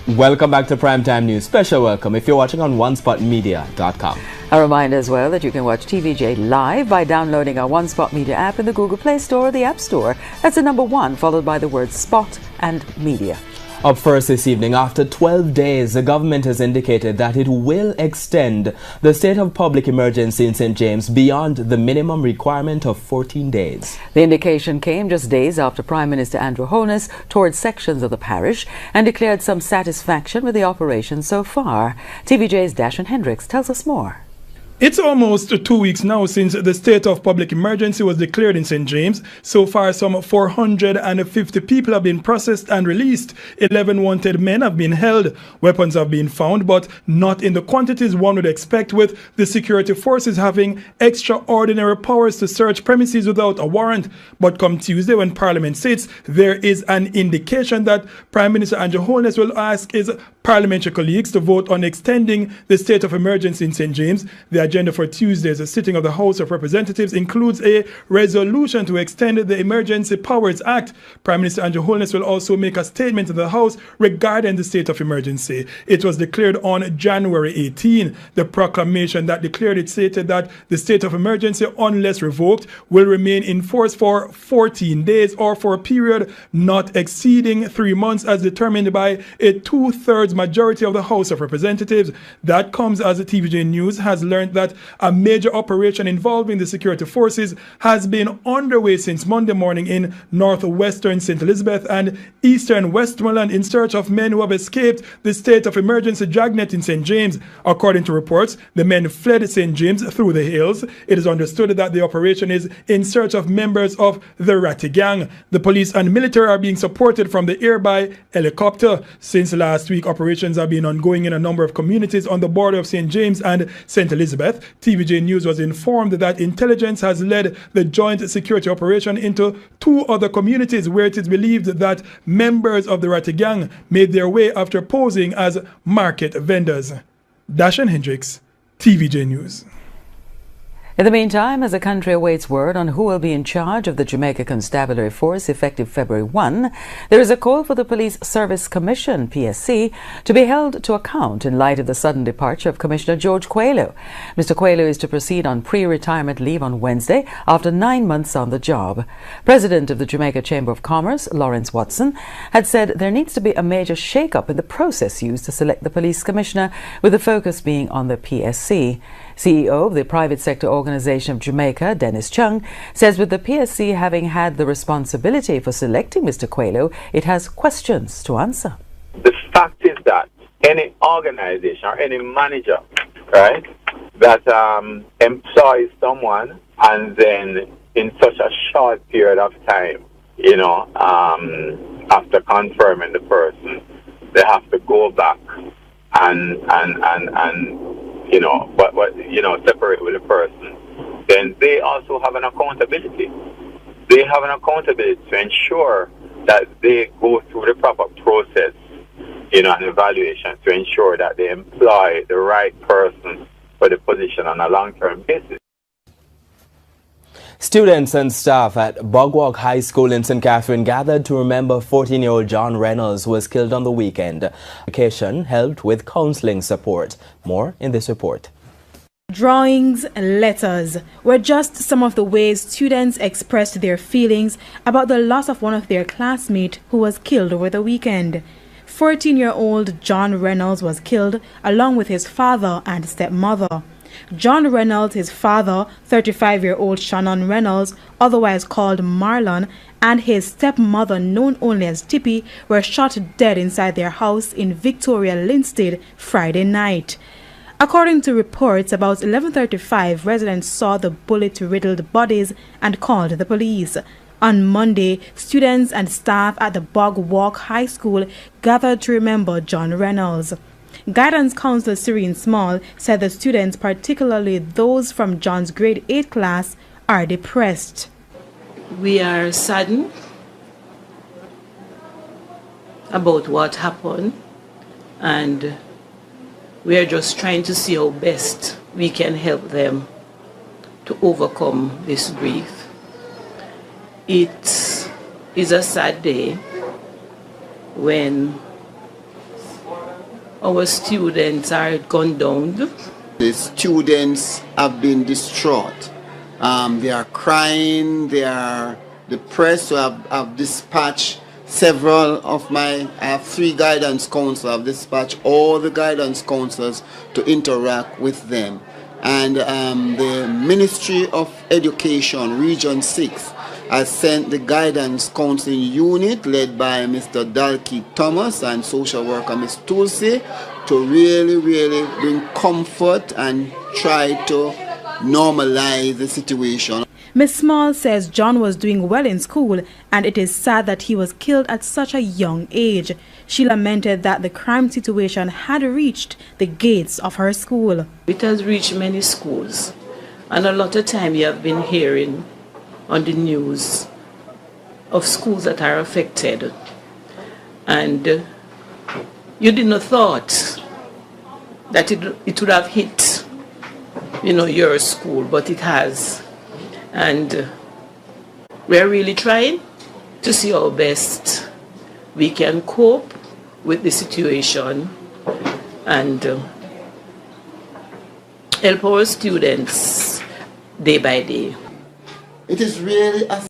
Welcome back to Primetime News. Special welcome if you're watching on onespotmedia.com. A reminder as well that you can watch TVJ live by downloading our One Spot Media app in the Google Play Store or the App Store. That's the number 1 followed by the word Spot and Media. Up first this evening, after 12 days, the government has indicated that it will extend the state of public emergency in St. James beyond the minimum requirement of 14 days. The indication came just days after Prime Minister Andrew Holness toured sections of the parish and declared some satisfaction with the operation so far. TVJ's Dashan Hendricks tells us more. It's almost 2 weeks now since the state of public emergency was declared in St. James. So far, some 450 people have been processed and released. 11 wanted men have been held. Weapons have been found, but not in the quantities one would expect, with the security forces having extraordinary powers to search premises without a warrant. But come Tuesday, when Parliament sits, there is an indication that Prime Minister Andrew Holness will ask his parliamentary colleagues to vote on extending the state of emergency in St. James. The agenda for Tuesday's sitting of the House of Representatives includes a resolution to extend the Emergency Powers Act. Prime Minister Andrew Holness will also make a statement to the House regarding the state of emergency. It was declared on January 18. The proclamation that declared it stated that the state of emergency, unless revoked, will remain in force for 14 days or for a period not exceeding 3 months as determined by a 2/3 majority of the House of Representatives. That comes as the TVJ News has learned that a major operation involving the security forces has been underway since Monday morning in northwestern St. Elizabeth and eastern Westmoreland in search of men who have escaped the state of emergency dragnet in St. James. According to reports, the men fled St. James through the hills. It is understood that the operation is in search of members of the Ratty Gang. The police and military are being supported from the air by helicopter. Since last week, operations have been ongoing in a number of communities on the border of St. James and St. Elizabeth. TVJ News was informed that intelligence has led the joint security operation into 2 other communities where it is believed that members of the Ratty Gang made their way after posing as market vendors. Dashan Hendricks, TVJ News. In the meantime, as the country awaits word on who will be in charge of the Jamaica Constabulary Force effective February 1, there is a call for the Police Service Commission, PSC, to be held to account in light of the sudden departure of Commissioner George Coelho. Mr. Coelho is to proceed on pre-retirement leave on Wednesday after 9 months on the job. President of the Jamaica Chamber of Commerce, Lawrence Watson, had said there needs to be a major shake-up in the process used to select the police commissioner, with the focus being on the PSC. CEO of the private sector organization of Jamaica, Dennis Chung, says with the PSC having had the responsibility for selecting Mr. Coelho, it has questions to answer. The fact is that any organization or any manager, right, that employs someone and then in such a short period of time, after confirming the person, they have to go back and separate with the person, then they also have an accountability. They have an accountability to ensure that they go through the proper process, an evaluation to ensure that they employ the right person for the position on a long-term basis. Students and staff at Bugwalk High School in St. Catherine gathered to remember 14-year-old John Reynolds, who was killed on the weekend. Occasion helped with counseling support. More in this report. Drawings and letters were just some of the ways students expressed their feelings about the loss of one of their classmates who was killed over the weekend. 14-year-old John Reynolds was killed along with his father and stepmother. John Reynolds, his father, 35-year-old Shannon Reynolds, otherwise called Marlon, and his stepmother, known only as Tippy, were shot dead inside their house in Victoria Linstead Friday night. According to reports, about 11:35, residents saw the bullet-riddled bodies and called the police. On Monday, students and staff at the Bugwalk High School gathered to remember John Reynolds. Guidance counselor Serene Small said the students, particularly those from John's grade 8 class, are depressed. We are saddened about what happened, and we are just trying to see how best we can help them to overcome this grief. It is a sad day when our students are gunned down. The students have been distraught. They are crying, they are depressed. So I've dispatched several of I have 3 guidance counselors. I've dispatched all the guidance counselors to interact with them. And the Ministry of Education, Region 6, has sent the guidance counseling unit led by Mr. Dalkey Thomas and social worker Ms. Tulsi to really bring comfort and try to normalize the situation. Ms. Small says John was doing well in school and it is sad that he was killed at such a young age. She lamented that the crime situation had reached the gates of her school. It has reached many schools, and a lot of time you have been hearing on the news of schools that are affected, and you did not thought that it would have hit, your school, but it has. And we're really trying to see how best we can cope with the situation and help our students day by day. It is really a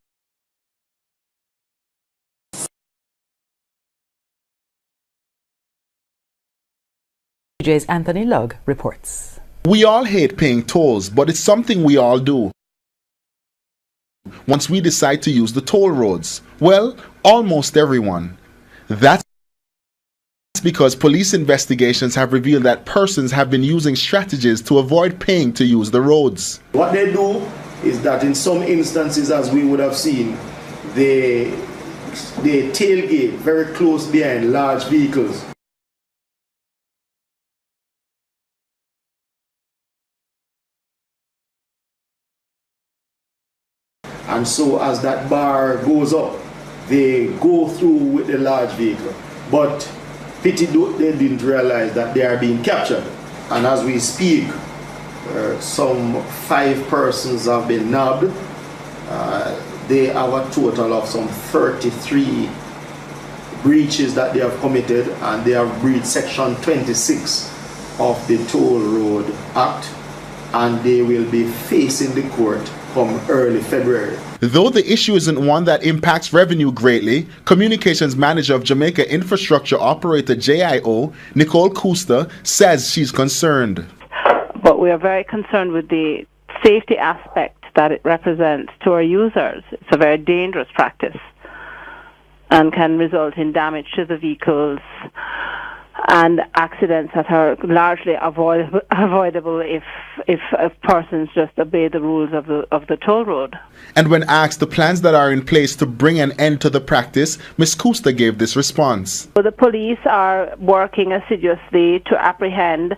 DJ's Anthony Lugg reports. We all hate paying tolls, but it's something we all do once we decide to use the toll roads. Well, almost everyone. That's because police investigations have revealed that persons have been using strategies to avoid paying to use the roads. What they do is that in some instances, as we would have seen, they tailgate very close behind large vehicles. And so as that bar goes up, they go through with the large vehicle. But pity they didn't realize that they are being captured. And as we speak, some 5 persons have been nabbed. They have a total of some 33 breaches that they have committed, and they have breached Section 26 of the Toll Road Act, and they will be facing the court come early February. Though the issue isn't one that impacts revenue greatly, Communications Manager of Jamaica Infrastructure Operator JIO, Nicole Custer, says she's concerned. But we are very concerned with the safety aspect that it represents to our users. It's a very dangerous practice and can result in damage to the vehicles and accidents that are largely avoidable if persons just obey the rules of the toll road. And when asked the plans that are in place to bring an end to the practice, Ms. Custer gave this response. So the police are working assiduously to apprehend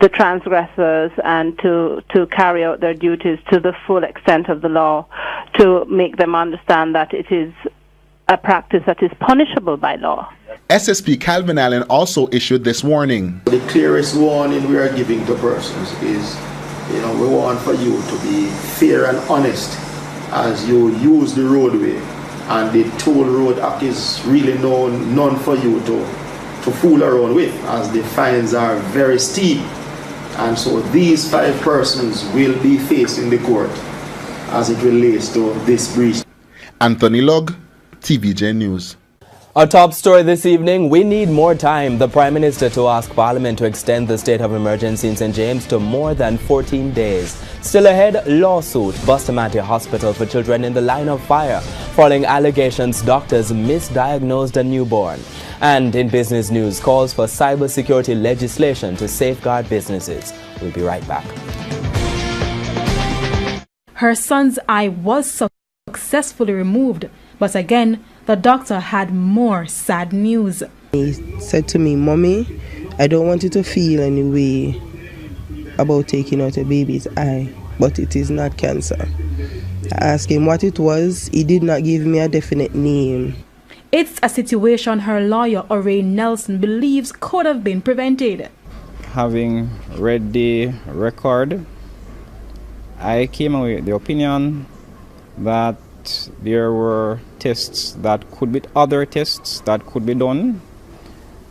the transgressors and to carry out their duties to the full extent of the law, to make them understand that it is a practice that is punishable by law. SSP Calvin Allen also issued this warning. The clearest warning we are giving to persons is, we want for you to be fair and honest as you use the roadway. And the Toll Road Act is really none for you to fool around with, as the fines are very steep. And so these 5 persons will be facing the court as it relates to this breach. Anthony Lugg, TVJ News. Our top story this evening, we need more time. The Prime Minister to ask Parliament to extend the state of emergency in St. James to more than 14 days. Still ahead, lawsuit, Bustamante Hospital for children in the line of fire. Following allegations, doctors misdiagnosed a newborn. And in business news, calls for cybersecurity legislation to safeguard businesses. We'll be right back. Her son's eye was successfully removed, but again, the doctor had more sad news. He said to me, "Mommy, I don't want you to feel any way about taking out a baby's eye, but it is not cancer." I asked him what it was. He did not give me a definite name. It's a situation her lawyer, Ore Nelson, believes could have been prevented. Having read the record, I came away with the opinion that there were other tests that could be done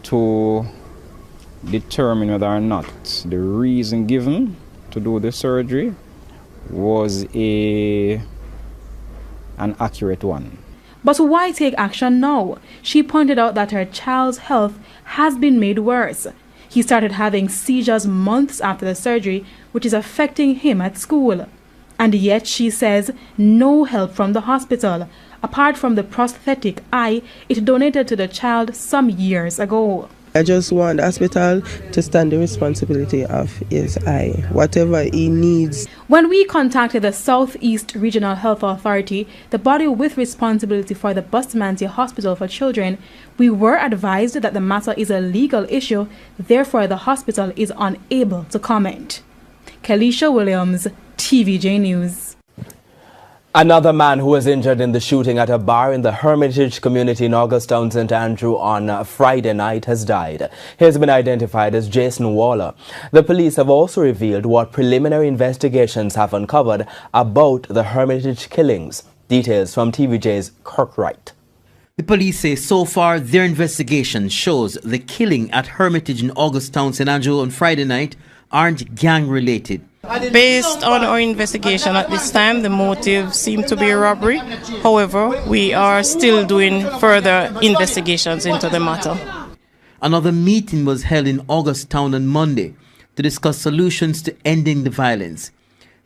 to determine whether or not the reason given to do the surgery was an accurate one. But why take action now? She pointed out that her child's health has been made worse. He started having seizures months after the surgery, which is affecting him at school. And yet, she says, no help from the hospital, apart from the prosthetic eye it donated to the child some years ago. I just want the hospital to stand the responsibility of his eye, whatever he needs. When we contacted the Southeast Regional Health Authority, the body with responsibility for the Bustamante Hospital for Children, we were advised that the matter is a legal issue, therefore the hospital is unable to comment. Kelisha Williams, TVJ News. Another man who was injured in the shooting at a bar in the Hermitage community in Augustown, St. Andrew on Friday night has died. He has been identified as Jason Waller. The police have also revealed what preliminary investigations have uncovered about the Hermitage killings. Details from TVJ's Kirk Wright. The police say so far their investigation shows the killing at Hermitage in Augustown, St. Andrew on Friday night aren't gang-related. Based on our investigation at this time, the motive seemed to be a robbery. However, we are still doing further investigations into the matter. Another meeting was held in Augustown on Monday to discuss solutions to ending the violence.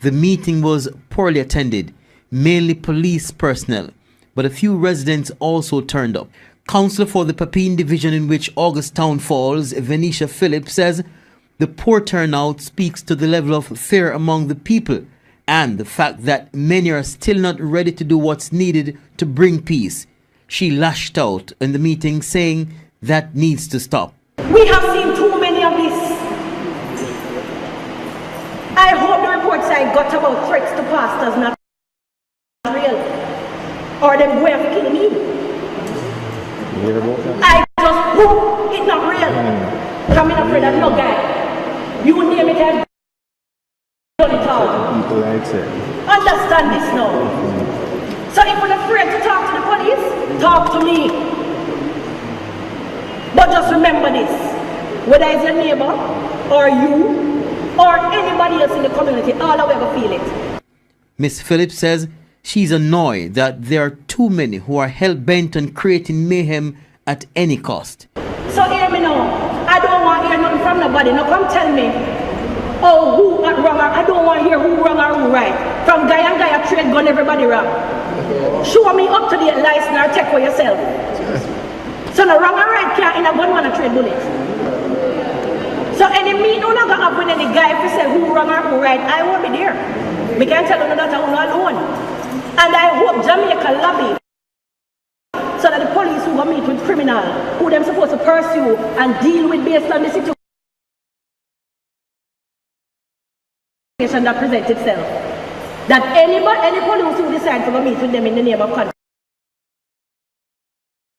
The meeting was poorly attended, mainly police personnel, but a few residents also turned up. Councillor for the Papine division in which Augustown falls, Venetia Phillips, says the poor turnout speaks to the level of fear among the people and the fact that many are still not ready to do what's needed to bring peace. She lashed out in the meeting saying that needs to stop. We have seen too many of this. I hope the reports I got about threats to pastors not real. Or them going to kill me. I just hope it's not real. Coming afraid of no guy. You name it as done it all. Understand this now. So if you're afraid to talk to the police, talk to me. But just remember this. Whether it's your neighbor, or you, or anybody else in the community, all of us feel it. Ms. Phillips says she's annoyed that there are too many who are hell-bent on creating mayhem at any cost. So hear me now. I don't want to hear nothing from nobody. Now come tell me, oh, who wrong or I don't want to hear who wrong or who right. From guy and guy a trade gun, everybody wrong. Show me up to the license or check for yourself. So no wrong or right can't in a gun want to trade bullets. So any mean who not gonna up with any guy if you say who wrong or who right, I won't be there. We can't tell you that I'm not alone. And I hope Jamaica lobby so that the police who go meet with criminal, who them supposed to pursue and deal with based on the situation that presents itself. That any police who decide to go meet with them in the name of country.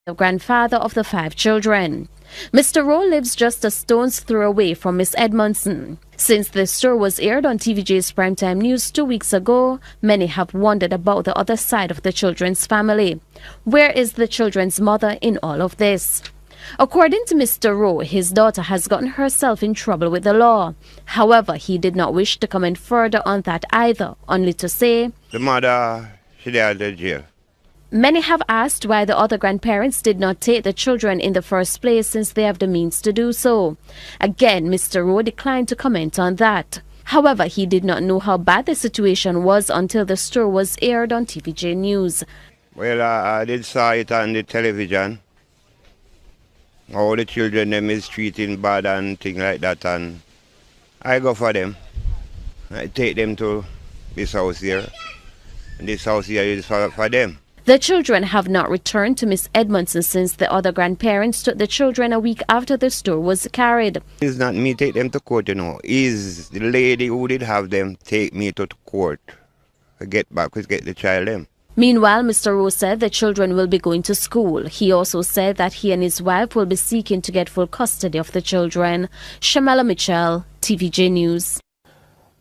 The grandfather of the 5 children. Mr. Rowe lives just a stone's throw away from Miss Edmondson. Since the story was aired on TVJ's Primetime News 2 weeks ago, many have wondered about the other side of the children's family. Where is the children's mother in all of this? According to Mr. Rowe, his daughter has gotten herself in trouble with the law. However, he did not wish to comment further on that either, only to say, the mother, she's out of jail. Many have asked why the other grandparents did not take the children in the first place since they have the means to do so. Again, Mr. Rowe declined to comment on that. However, he did not know how bad the situation was until the story was aired on TVJ News. Well, I did saw it on the television. All the children them is treating bad and things like that, and I go for them. I take them to this house here, and this house here is for them. The children have not returned to Miss Edmondson since the other grandparents took the children a week after the story was carried. It's not me take them to court, you know. It's the lady who did have them take me to court. Get back, get the child them. Meanwhile, Mr. Rowe said the children will be going to school. He also said that he and his wife will be seeking to get full custody of the children. Shamala Mitchell, TVJ News.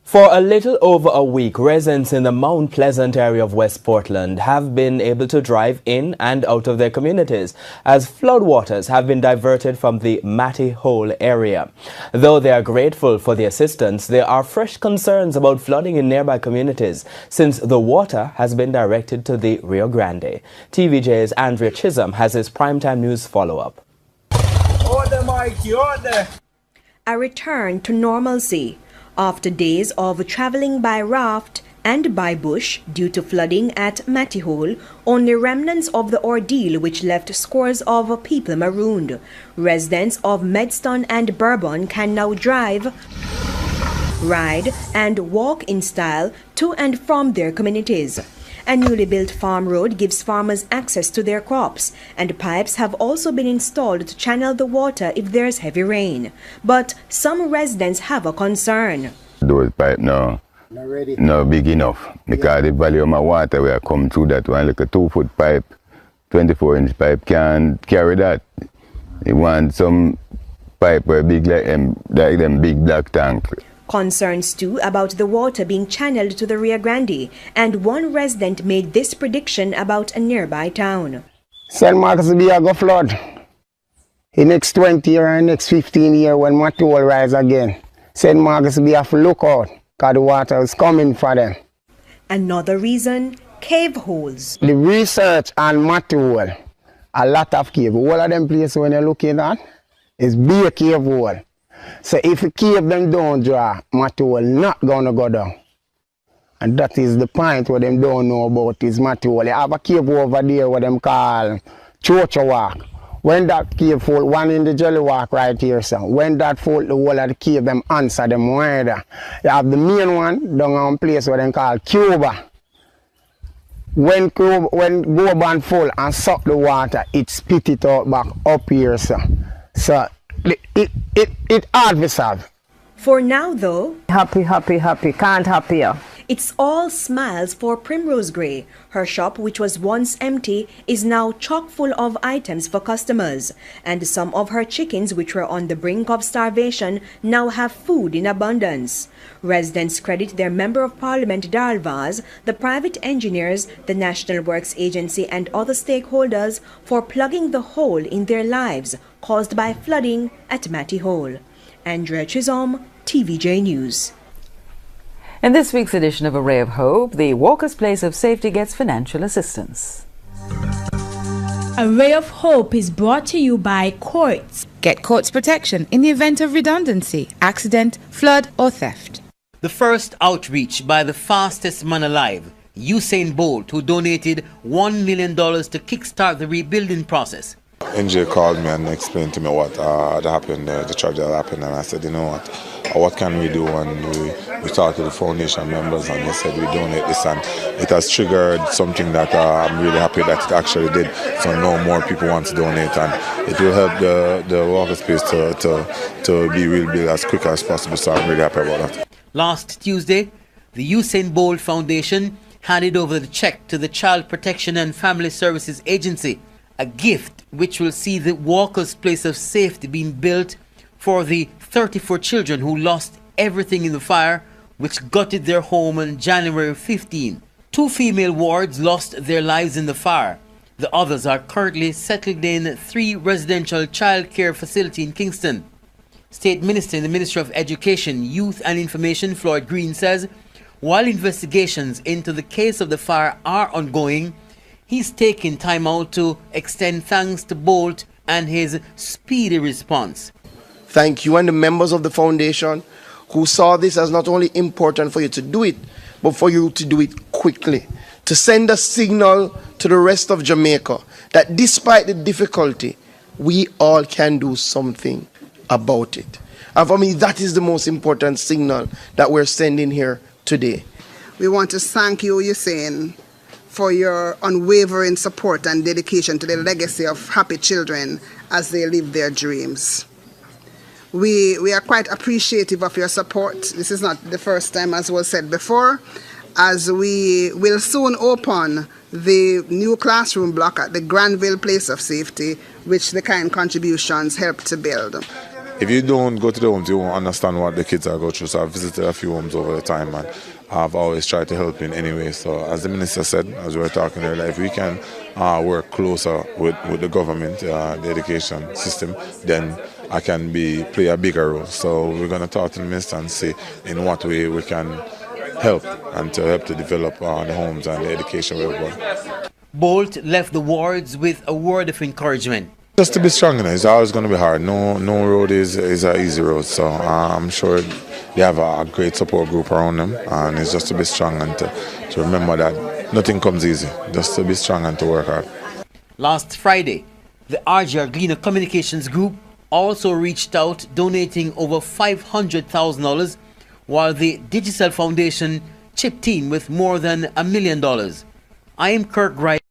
For a little over a week, residents in the Mount Pleasant area of West Portland have been able to drive in and out of their communities as floodwaters have been diverted from the Matty Hole area. Though they are grateful for the assistance, there are fresh concerns about flooding in nearby communities since the water has been directed to the Rio Grande. TVJ's Andrea Chisholm has his primetime news follow-up. Order, Mikey, order! A return to normalcy. After days of traveling by raft and by bush due to flooding at Matty Hole, only remnants of the ordeal which left scores of people marooned. Residents of Medston and Bourbon can now drive, ride and walk in style to and from their communities. A newly built farm road gives farmers access to their crops, and pipes have also been installed to channel the water if there's heavy rain. But some residents have a concern. Those pipes now not big enough because the volume of water will come through that one, like a 2-foot pipe, 24-inch pipe can't carry that. You want some pipe where big like them big black tank. Concerns too about the water being channeled to the Rio Grande, and one resident made this prediction about a nearby town. St. Marcus will be a go flood. In next 20 years and next 15 years when Matty Hole rise again, St. Marcus will be a lookout because the water is coming for them. Another reason, cave holes. The research on Matty Hole, a lot of cave. All of them places when you're looking at is be a cave hole. So if you keep them down dry, Matty Hole not gonna go down. And that is the point what them don't know about is Matty Hole. You have a cave over there what them call Chocha Walk. When that cave fall, one in the Jelly Walk right here, so when that fall, the whole of the cave them answer them wider. You have the main one down on place what them call Cuba. When Goban fall and suck the water, it spit it out back up here, so it hard to solve. For now though, happy, can't happier. It's all smiles for Primrose Gray. Her shop, which was once empty, is now chock full of items for customers. And some of her chickens, which were on the brink of starvation, now have food in abundance. Residents credit their Member of Parliament Darl Vaz, the private engineers, the National Works Agency and other stakeholders for plugging the hole in their lives caused by flooding at Matty Hole. Andrea Chisholm, TVJ News. In this week's edition of A Ray of Hope, the Walker's Place of Safety gets financial assistance. A Ray of Hope is brought to you by Courts. Get courts protection in the event of redundancy, accident, flood or theft. The first outreach by the fastest man alive, Usain Bolt, who donated $1 million to kickstart the rebuilding process. NJ called me and explained to me what had happened, the tragedy that happened, and I said, you know what can we do? And we talked to the foundation members and they said we donate this, and it has triggered something that I'm really happy that it actually did. So now more people want to donate, and it will help the Walker's Place to be rebuilt as quick as possible, so I'm really happy about that. Last Tuesday, the Usain Bolt Foundation handed over the check to the Child Protection and Family Services Agency, a gift which will see the Walker's Place of Safety being built for the 34 children who lost everything in the fire which gutted their home on January 15. 2 female wards lost their lives in the fire. The others are currently settled in 3 residential child care facilities in Kingston. State Minister in the Ministry of Education, Youth and Information, Floyd Green, says while investigations into the case of the fire are ongoing, he's taking time out to extend thanks to Bolt and his speedy response. Thank you and the members of the foundation who saw this as not only important for you to do it, but for you to do it quickly, to send a signal to the rest of Jamaica that despite the difficulty, we all can do something about it. And for me, that is the most important signal that we're sending here today. We want to thank you, Usain, for your unwavering support and dedication to the legacy of happy children as they live their dreams. We are quite appreciative of your support. This is not the first time, as was said before, as we will soon open the new classroom block at the Granville Place of Safety, which the kind contributions helped to build. if you don't go to the homes, you won't understand what the kids are going through. So I've visited a few homes over the time, and I've always tried to help in any way. So as the minister said, as we were talking earlier, if we can work closer with the government, the education system, then I can play a bigger role. So we're going to talk to the minister and see in what way we can help and to help to develop the homes and the education we've got. Bolt left the wards with a word of encouragement. Just to be strong, it's always going to be hard. No road is an easy road. So I'm sure they have a great support group around them, and it's just to be strong and to remember that nothing comes easy. Just to be strong and to work hard. Last Friday, the RGR Gleaner Communications Group also reached out, donating over $500,000, while the Digicel Foundation chipped in with more than $1 million. I am Kirk Wright.